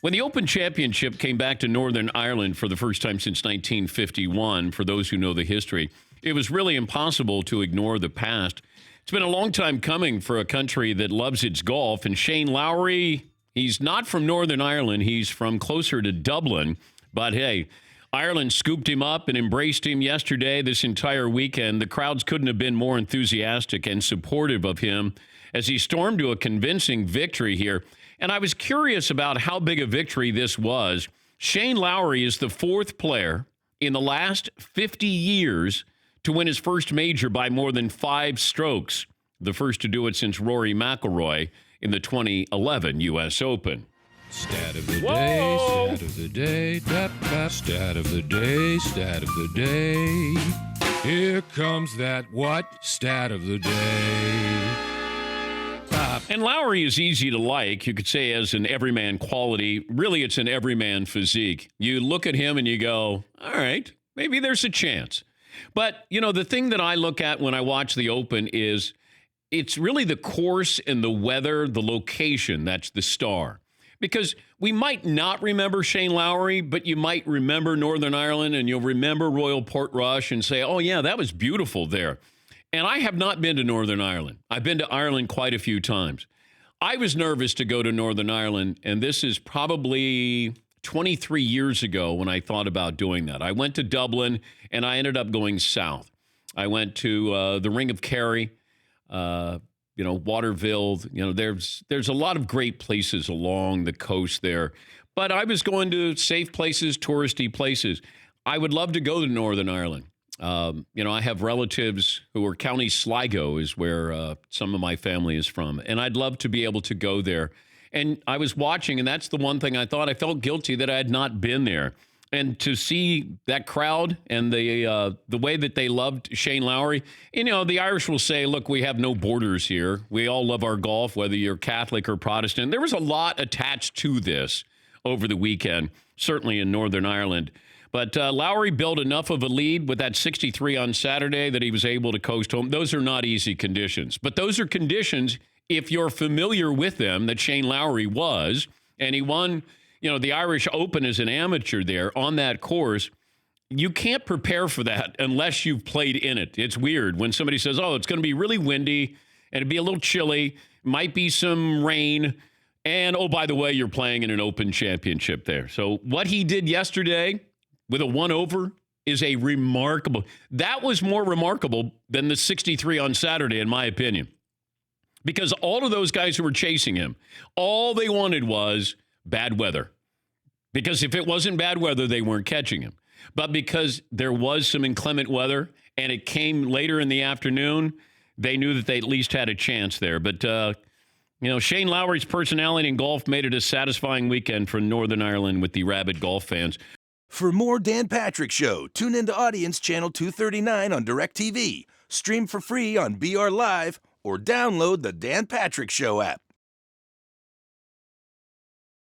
When the Open Championship came back to Northern Ireland for the first time since 1951, for those who know the history, it was really impossible to ignore the past. It's been a long time coming for a country that loves its golf, and Shane Lowry, he's not from Northern Ireland, he's from closer to Dublin, but hey, Ireland scooped him up and embraced him yesterday, this entire weekend. The crowds couldn't have been more enthusiastic and supportive of him as he stormed to a convincing victory here. And I was curious about how big a victory this was. Shane Lowry is the fourth player in the last 50 years to win his first major by more than 5 strokes. The first to do it since Rory McIlroy in the 2011 U.S. Open. Stat of the Whoa! day, stat of the day, stat of the day, stat of the day. Here comes that what? Stat of the day. And Lowry is easy to like. You could say as an everyman quality. Really, it's an everyman physique. You look at him and you go, all right, maybe there's a chance. But, you know, the thing that I look at when I watch the Open is it's really the course and the weather, the location, that's the star. Because we might not remember Shane Lowry, but you might remember Northern Ireland and you'll remember Royal Portrush and say, oh, yeah, that was beautiful there. And I have not been to Northern Ireland. I've been to Ireland quite a few times. I was nervous to go to Northern Ireland, and this is probably 23 years ago when I thought about doing that. I went to Dublin, and I ended up going south. I went to the Ring of Kerry, Waterville. You know, there's a lot of great places along the coast there. But I was going to safe places, touristy places. I would love to go to Northern Ireland. I have relatives who are County Sligo is where some of my family is from. And I'd love to be able to go there. And I was watching, and that's the one thing I thought. I felt guilty that I had not been there. And to see that crowd and the way that they loved Shane Lowry, the Irish will say, look, we have no borders here. We all love our golf, whether you're Catholic or Protestant. There was a lot attached to this over the weekend, certainly in Northern Ireland. But Lowry built enough of a lead with that 63 on Saturday that he was able to coast home. Those are not easy conditions. But those are conditions, if you're familiar with them, that Shane Lowry was. And he won, the Irish Open as an amateur there on that course. You can't prepare for that unless you've played in it. It's weird when somebody says, oh, it's going to be really windy and it'd be a little chilly, might be some rain. And, oh, by the way, you're playing in an Open Championship there. So what he did yesterday with a 1-over is that was more remarkable than the 63 on Saturday, in my opinion. Because all of those guys who were chasing him, all they wanted was bad weather. Because if it wasn't bad weather, they weren't catching him. But because there was some inclement weather and it came later in the afternoon, they knew that they at least had a chance there. But, Shane Lowry's personality in golf made it a satisfying weekend for Northern Ireland with the rabid golf fans. For more Dan Patrick Show, tune into Audience Channel 239 on DirecTV, stream for free on BR Live, or download the Dan Patrick Show app.